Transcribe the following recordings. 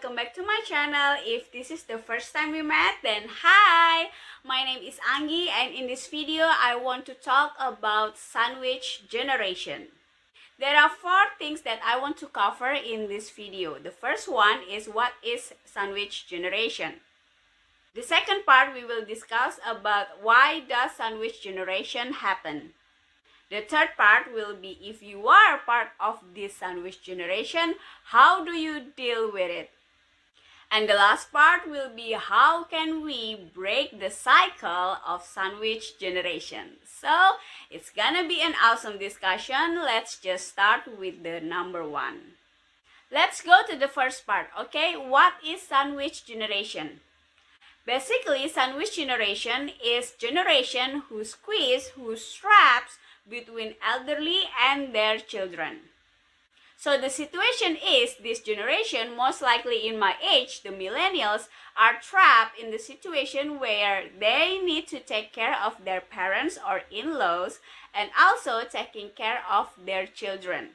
welcome back to my channel. If this is the first time we met, then hi! My name is Anggi, and in this video, I want to talk about sandwich generation. There are 4 things that I want to cover in this video. The first one is what is sandwich generation. The second part, we will discuss about why does sandwich generation happen. The third part will be if you are part of this sandwich generation, how do you deal with it? And the last part will be how can we break the cycle of sandwich generation. So it's gonna be an awesome discussion. Let's just start with the number 1. Let's go to the first part, okay? What is sandwich generation? Basically, sandwich generation is generation who straps between elderly and their children. So the situation is this generation, most likely in my age, the millennials, are trapped in the situation where they need to take care of their parents or in-laws and also taking care of their children.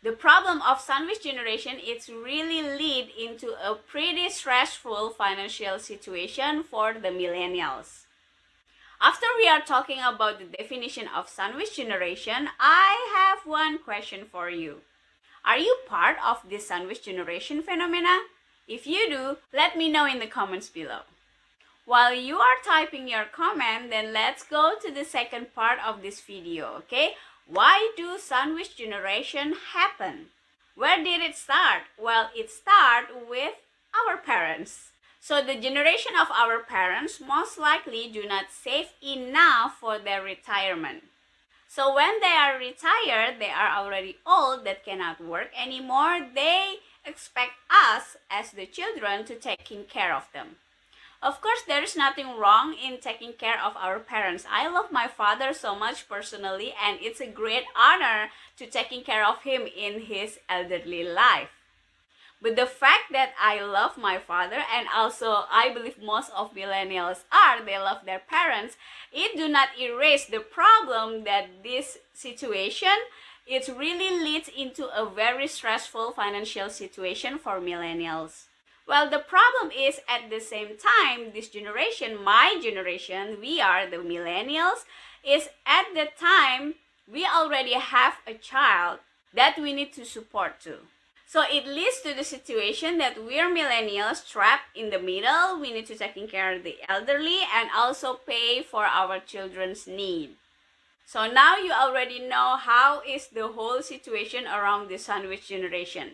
The problem of sandwich generation is really lead into a pretty stressful financial situation for the millennials. After we are talking about the definition of sandwich generation, I have one question for you. Are you part of this sandwich generation phenomena? If you do, let me know in the comments below. While you are typing your comment, then let's go to the second part of this video, okay? Why do sandwich generation happen? Where did it start? Well, it started with our parents. So the generation of our parents most likely do not save enough for their retirement. So when they are retired, they are already old, that cannot work anymore. They expect us as the children to taking care of them. Of course, there is nothing wrong in taking care of our parents. I love my father so much personally, and it's a great honor to taking care of him in his elderly life. But the fact that I love my father, and also I believe most of millennials they love their parents, it do not erase the problem that this situation, it really leads into a very stressful financial situation for millennials. Well, the problem is at the same time, this generation, my generation, we are the millennials, is at the time we already have a child that we need to support too. So it leads to the situation that we're millennials trapped in the middle. We need to take care of the elderly and also pay for our children's need. So now you already know how is the whole situation around the sandwich generation.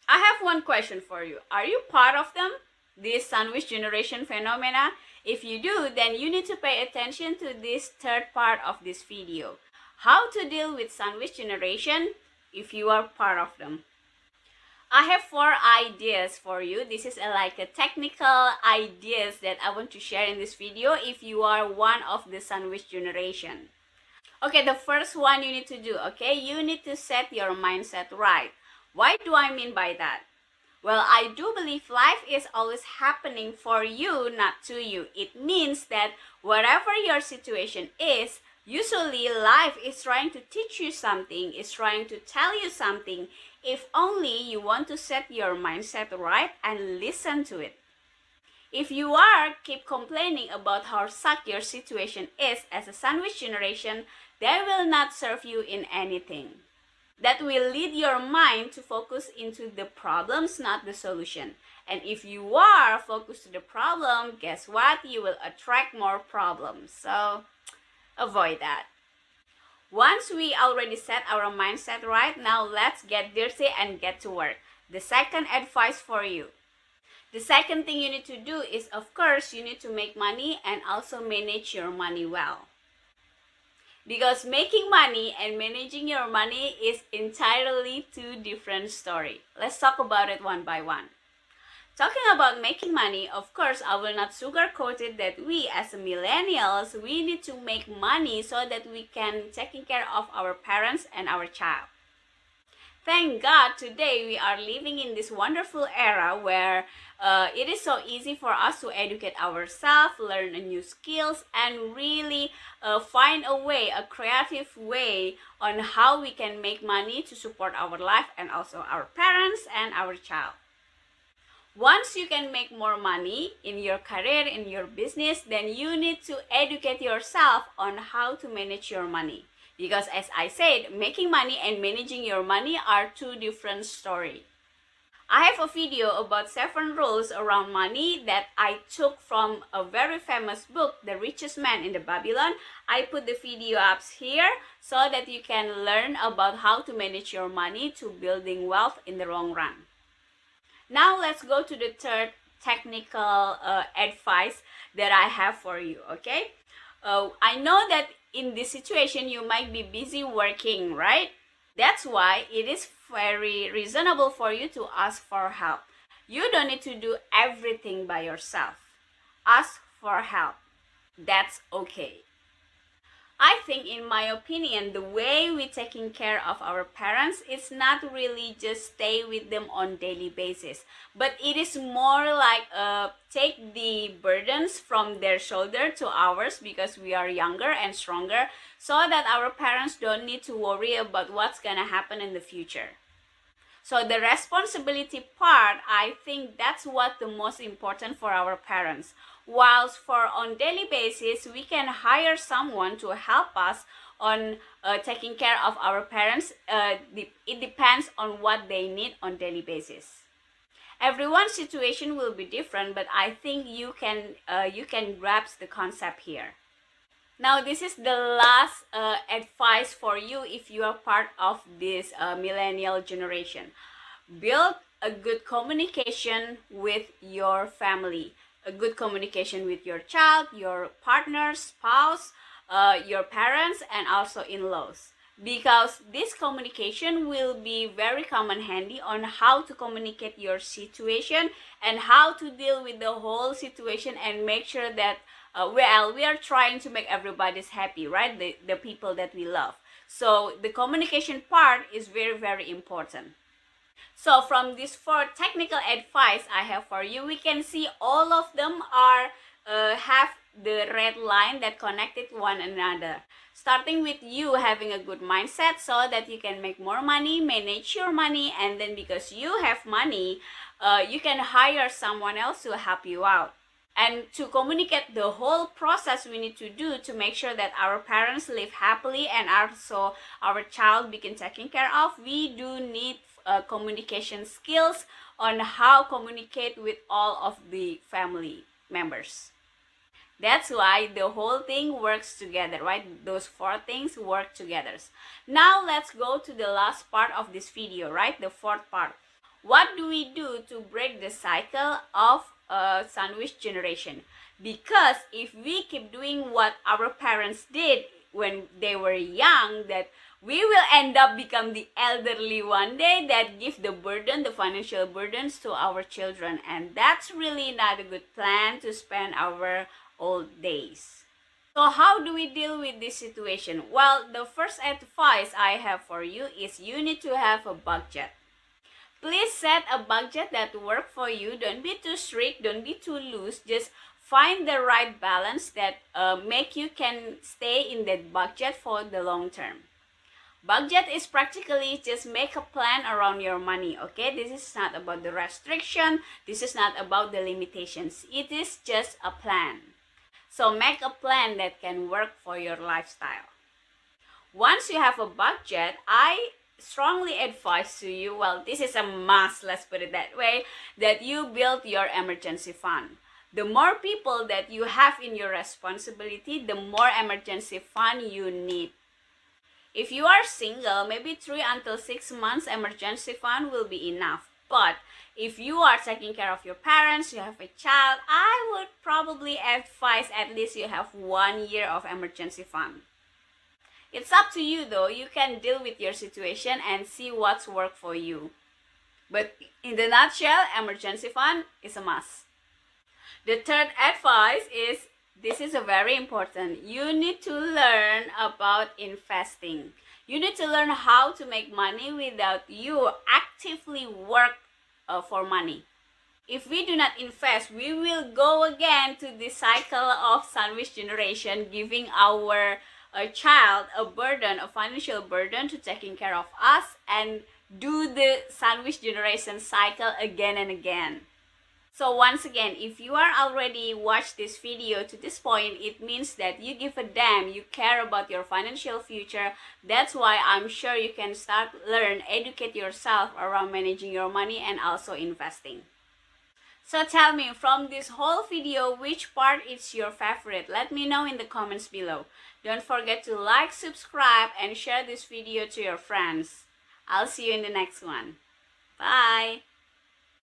I have one question for you. Are you part of them? This sandwich generation phenomena? If you do, then you need to pay attention to this third part of this video. How to deal with sandwich generation if you are part of them. I have 4 ideas for you. This is like a technical ideas that I want to share in this video if you are one of the sandwich generation. Okay, the first one you need to do, okay? You need to set your mindset right. What do I mean by that? Well, I do believe life is always happening for you, not to you. It means that whatever your situation is, usually life is trying to teach you something, is trying to tell you something, if only you want to set your mindset right and listen to it. If you keep complaining about how suck your situation is as a sandwich generation, that will not serve you in anything. That will lead your mind to focus into the problems, not the solution. And if you are focused to the problem, guess what? You will attract more problems. So avoid that. Once we already set our mindset right, now let's get dirty and get to work. The second advice for you. The second thing you need to do is, of course, you need to make money and also manage your money well. Because making money and managing your money is entirely 2 different stories. Let's talk about it one by one. Talking about making money, of course, I will not sugarcoat it that we as millennials, we need to make money so that we can take care of our parents and our child. Thank God today we are living in this wonderful era where it is so easy for us to educate ourselves, learn new skills, and really find a way, a creative way on how we can make money to support our life and also our parents and our child. Once you can make more money in your career, in your business, then you need to educate yourself on how to manage your money. Because as I said, making money and managing your money are two different stories. I have a video about 7 rules around money that I took from a very famous book, The Richest Man in the Babylon. I put the video up here so that you can learn about how to manage your money to building wealth in the long run. Now let's go to the third technical advice that I have for you, okay? I know that in this situation you might be busy working, right? That's why it is very reasonable for you to ask for help. You don't need to do everything by yourself. Ask for help. That's okay. I think, in my opinion, the way we're taking care of our parents is not really just stay with them on daily basis, but it is more like take the burdens from their shoulder to ours because we are younger and stronger, so that our parents don't need to worry about what's gonna happen in the future. So the responsibility part, I think that's what the most important for our parents. Whilst for on daily basis, we can hire someone to help us on taking care of our parents. It depends on what they need on daily basis. Everyone's situation will be different, but I think you can grasp the concept here. Now, this is the last advice for you if you are part of this millennial generation. Build a good communication with your family, a good communication with your child, your partner, spouse, your parents, and also in-laws. Because this communication will be very common handy on how to communicate your situation and how to deal with the whole situation and make sure that we are trying to make everybody's happy, right? The people that we love. So the communication part is very, very important. So from these 4 technical advice I have for you, we can see all of them are have the red line that connected one another. Starting with you having a good mindset so that you can make more money, manage your money, and then because you have money, you can hire someone else to help you out. And to communicate the whole process we need to do to make sure that our parents live happily and also our child begin taken care of, we do need communication skills on how communicate with all of the family members. That's why the whole thing works together, right? Those 4 things work together. Now let's go to the last part of this video, right? The 4th part. What do we do to break the cycle of sandwich generation? Because if we keep doing what our parents did when they were young, that we will end up become the elderly one day that give the burden, the financial burdens to our children, and that's really not a good plan to spend our old days. So how do we deal with this situation? Well, the first advice I have for you is you need to have a budget. Please set a budget that works for you. Don't be too strict, don't be too loose. Just find the right balance that make you can stay in that budget for the long term. Budget is practically just make a plan around your money, okay? This is not about the restriction. This is not about the limitations. It is just a plan. So make a plan that can work for your lifestyle. Once you have a budget, I strongly advise to you, well, this is a must, let's put it that way, that you build your emergency fund. The more people that you have in your responsibility, the more emergency fund you need. If you are single, maybe 3 until 6 months emergency fund will be enough. But if you are taking care of your parents, you have a child, I would probably advise at least you have 1 year of emergency fund. It's up to you though. You can deal with your situation and see what's work for you. But in the nutshell, emergency fund is a must. The third advice is, this is a very important. You need to learn about investing. You need to learn how to make money without you actively work for money. If we do not invest, we will go again to the cycle of sandwich generation, giving our child a burden, a financial burden to taking care of us, and do the sandwich generation cycle again and again. So once again, if you are already watched this video to this point, it means that you give a damn, you care about your financial future. That's why I'm sure you can start, learn, educate yourself around managing your money and also investing. So tell me, from this whole video, which part is your favorite? Let me know in the comments below. Don't forget to like, subscribe, and share this video to your friends. I'll see you in the next one. Bye!